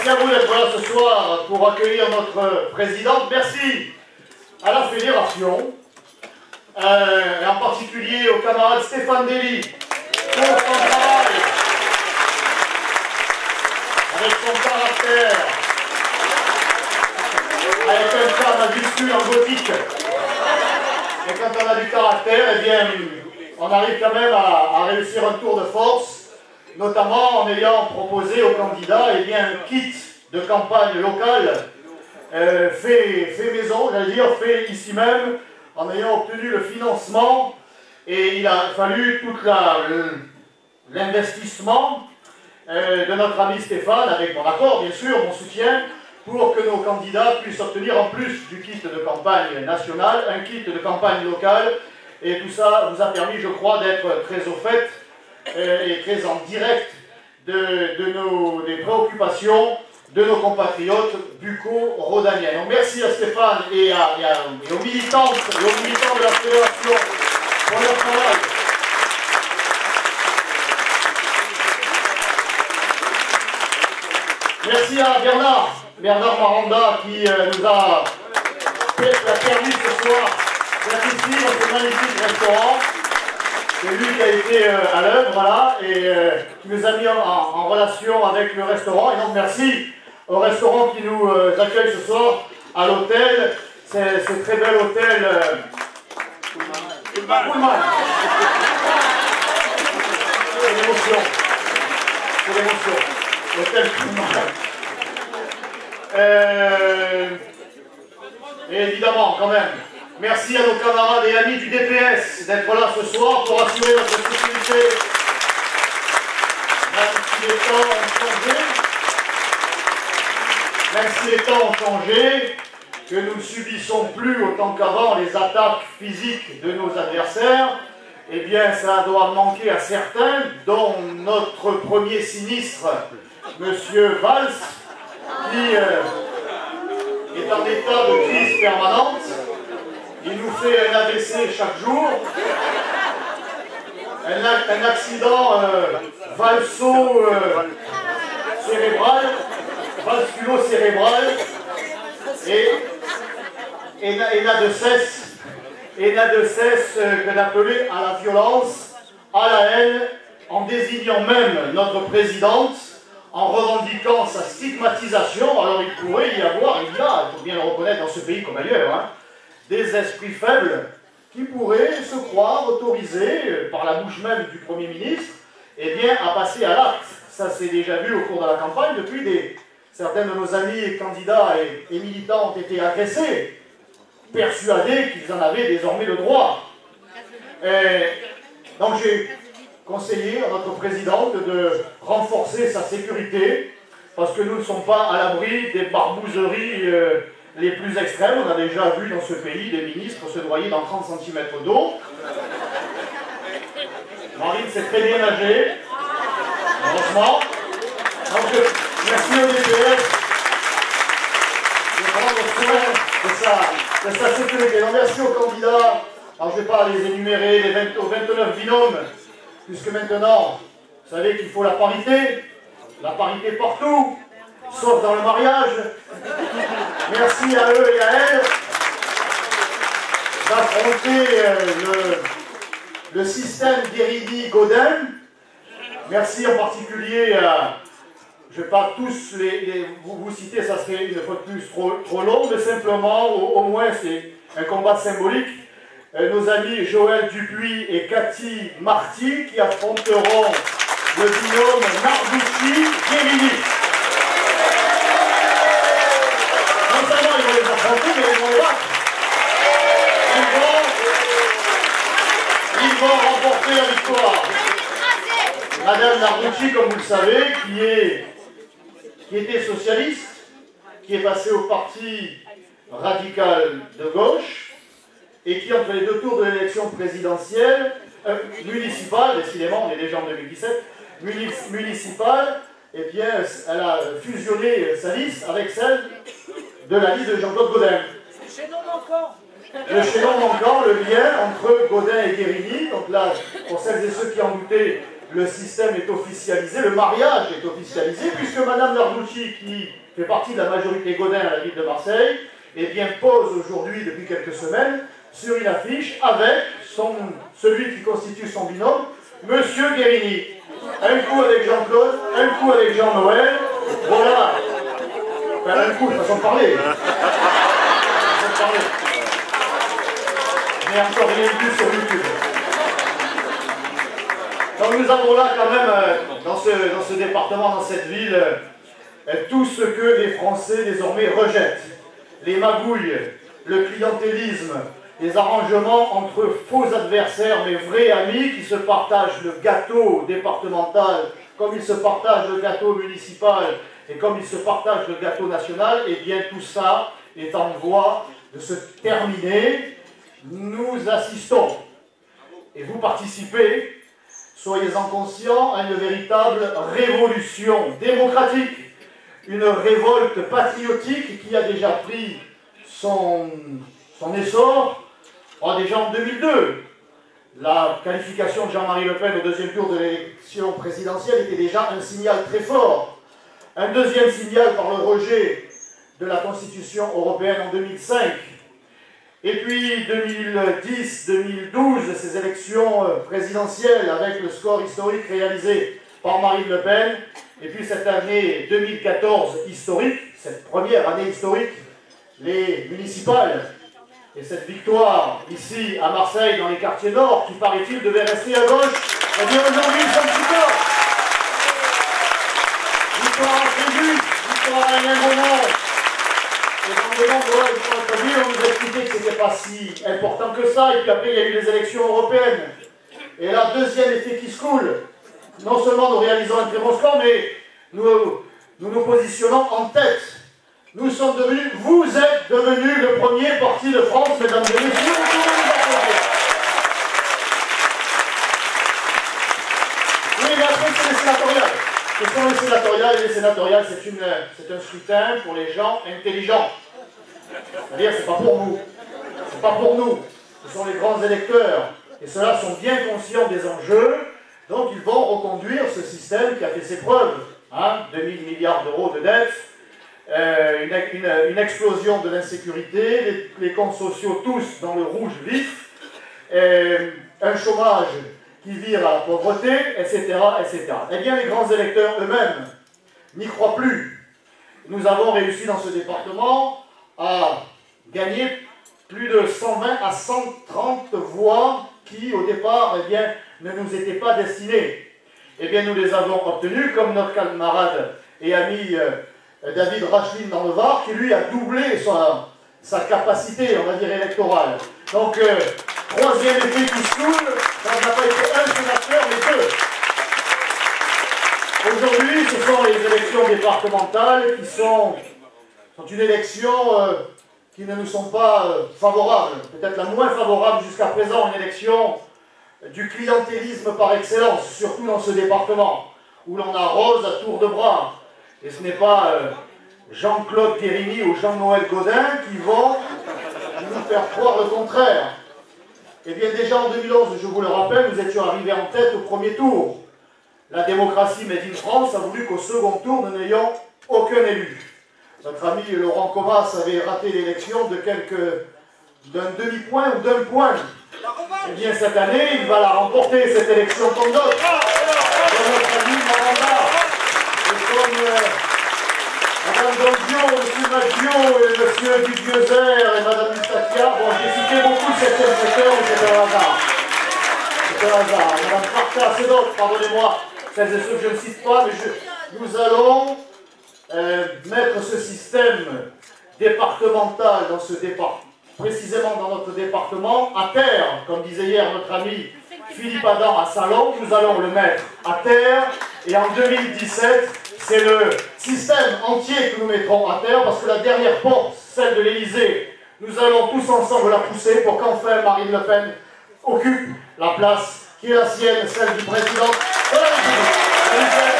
Merci à vous d'être là ce soir pour accueillir notre présidente. Merci à la fédération, et en particulier au camarade Stéphane Dely pour son travail, avec son caractère, avec un cas majuscule en gothique. Et quand on a du caractère, eh bien, on arrive quand même à réussir un tour de force, notamment en ayant proposé aux candidats eh bien, un kit de campagne locale fait maison, j'allais dire, fait ici même, en ayant obtenu le financement. Et il a fallu tout l'investissement de notre ami Stéphane, avec mon accord bien sûr, mon soutien, pour que nos candidats puissent obtenir en plus du kit de campagne nationale, un kit de campagne locale. Et tout ça vous a permis, je crois, d'être très au fait et très en direct des préoccupations de nos compatriotes bucco-rhodaniens. Donc merci à Stéphane et aux militantes et aux militants de la fédération pour leur travail. Merci à Bernard Maranda qui nous a permis ce soir d'être ici dans ce magnifique restaurant. C'est lui qui a été à l'œuvre, voilà, et qui nous a mis en relation avec le restaurant. Et donc merci au restaurant qui nous accueille ce soir à l'hôtel, ce très bel hôtel Pullman. C'est l'émotion. C'est l'émotion. L'hôtel Pullman. Et évidemment, quand même, merci à nos camarades et amis du DPS d'être là ce soir pour assurer notre sécurité. Même si les temps ont changé, que nous ne subissons plus autant qu'avant les attaques physiques de nos adversaires, eh bien ça doit manquer à certains, dont notre premier sinistre, M. Valls, qui est en état de crise permanente. Il nous fait un AVC chaque jour, un accident vasculo-cérébral, et n'a de cesse que d'appeler à la violence, à la haine, en désignant même notre présidente, en revendiquant sa stigmatisation. Alors il pourrait y avoir, il faut bien le reconnaître dans ce pays comme ailleurs, hein, des esprits faibles qui pourraient se croire autorisés, par la bouche même du Premier ministre, eh bien, à passer à l'acte. Ça s'est déjà vu au cours de la campagne, depuis certains de nos amis candidats et militants ont été agressés, persuadés qu'ils en avaient désormais le droit. Donc j'ai conseillé à notre présidente de renforcer sa sécurité, parce que nous ne sommes pas à l'abri des barbouzeries les plus extrêmes. On a déjà vu dans ce pays des ministres se noyer dans 30 cm d'eau. Marine s'est très bien nagée, heureusement. Donc, merci au DPS de prendre soin de sa sécurité. Donc, merci aux candidats. Alors, je ne vais pas les énumérer, aux 29 binômes, puisque maintenant, vous savez qu'il faut la parité partout, sauf dans le mariage. Merci à eux et à elles d'affronter le système Guérini-Godin. Merci en particulier à, je ne vais pas tous vous citer, ça serait une fois de plus trop long, mais simplement, au moins c'est un combat symbolique, nos amis Joël Dupuis et Cathy Marty qui affronteront le binôme Narducci-Guérini. Non seulement ils vont les affronter, mais ils vont les battre. Ils vont remporter la victoire. Madame Narducci, comme vous le savez, qui était socialiste, qui est passée au parti radical de gauche, et qui, entre les deux tours de l'élection présidentielle, municipale, décidément, on est déjà en 2017, municipale, eh bien, elle a fusionné sa liste avec celle de la liste de Jean-Claude Godin. Le chaînon manquant. Le chaînon manquant, le lien entre Godin et Guérini. Donc là, pour celles et ceux qui en doutaient, le système est officialisé, le mariage est officialisé, puisque Madame Narducci, qui fait partie de la majorité Gaudin à la ville de Marseille, eh bien, pose aujourd'hui, depuis quelques semaines, sur une affiche avec celui qui constitue son binôme, Monsieur Guérini. Un coup avec Jean-Claude, un coup avec Jean-Noël, voilà. Enfin, un coup, façon de parler. Mais encore rien de plus sur YouTube. Donc nous avons là quand même, dans ce département, dans cette ville, tout ce que les Français désormais rejettent. Les magouilles, le clientélisme, les arrangements entre faux adversaires mais vrais amis qui se partagent le gâteau départemental comme ils se partagent le gâteau municipal et comme ils se partagent le gâteau national, et bien tout ça est en voie de se terminer. Nous assistons, et vous participez, soyez-en conscients, à une véritable révolution démocratique, une révolte patriotique qui a déjà pris son essor, déjà en 2002. La qualification de Jean-Marie Le Pen au deuxième tour de l'élection présidentielle était déjà un signal très fort. Un deuxième signal par le rejet de la Constitution européenne en 2005. Et puis 2010-2012, ces élections présidentielles avec le score historique réalisé par Marine Le Pen. Et puis cette année 2014 historique, cette première année historique, les municipales. Et cette victoire ici à Marseille, dans les quartiers nord, qui paraît-il devait rester à gauche, eh bien aujourd'hui ils sont plus tard. Victoire en tribu, victoire à un moment. Et dans le monde, voilà, victoire en tribu, on nous expliquait que ce n'était pas si important que ça. Et puis après, il y a eu les élections européennes. Et là, deuxième effet qui se coule. Non seulement nous réalisons un très bon score, mais nous positionnons en tête. Nous sommes devenus, vous êtes devenus le premier parti de France, mesdames et messieurs. Oui, mais après, c'est les sénatoriales. Ce sont les sénatoriales, et les sénatoriales, c'est un scrutin pour les gens intelligents. C'est-à-dire, c'est pas pour vous. C'est pas pour nous. Ce sont les grands électeurs. Et ceux-là sont bien conscients des enjeux. Donc, ils vont reconduire ce système qui a fait ses preuves. 2000 milliards d'euros de dettes. Une explosion de l'insécurité, les comptes sociaux tous dans le rouge vif, un chômage qui vire à la pauvreté, etc., etc. Eh bien, les grands électeurs eux-mêmes n'y croient plus. Nous avons réussi dans ce département à gagner plus de 120 à 130 voix qui, au départ, eh bien, ne nous étaient pas destinées. Eh bien, nous les avons obtenues, comme notre camarade et ami David Rachlin dans le Var, qui lui a doublé sa capacité, on va dire, électorale. Donc, troisième effet qui se coule, ça n'a pas été un sénateur, mais deux. Aujourd'hui, ce sont les élections départementales qui sont une élection qui ne nous sont pas favorables. Peut-être la moins favorable jusqu'à présent, une élection du clientélisme par excellence, surtout dans ce département, où l'on arrose à tour de bras. Et ce n'est pas Jean-Claude Guérini ou Jean-Noël Gaudin qui vont nous faire croire le contraire. Eh bien, déjà en 2011, je vous le rappelle, nous étions arrivés en tête au premier tour. La démocratie Made in France a voulu qu'au second tour, nous n'ayons aucun élu. Notre ami Laurent Comas avait raté l'élection d'un demi-point ou d'un point. Eh bien, cette année, il va la remporter, cette élection comme d'autres. Notre ami Maranda. Madame Dondio, M. Maggio, et M. Dudiezer et Madame Mustakia. Bon, j'ai cité beaucoup de septième secteur, mais c'est un hasard. C'est un hasard. Madame Farkas et d'autres, pardonnez-moi, celles et ceux que je ne cite pas, mais nous allons mettre ce système départemental dans ce département, précisément dans notre département, à terre, comme disait hier notre ami Philippe Adam à Salon, nous allons le mettre à terre, et en 2017, c'est le système entier que nous mettrons à terre, parce que la dernière porte, celle de l'Élysée, nous allons tous ensemble la pousser pour qu'enfin Marine Le Pen occupe la place qui est la sienne, celle du président de la République.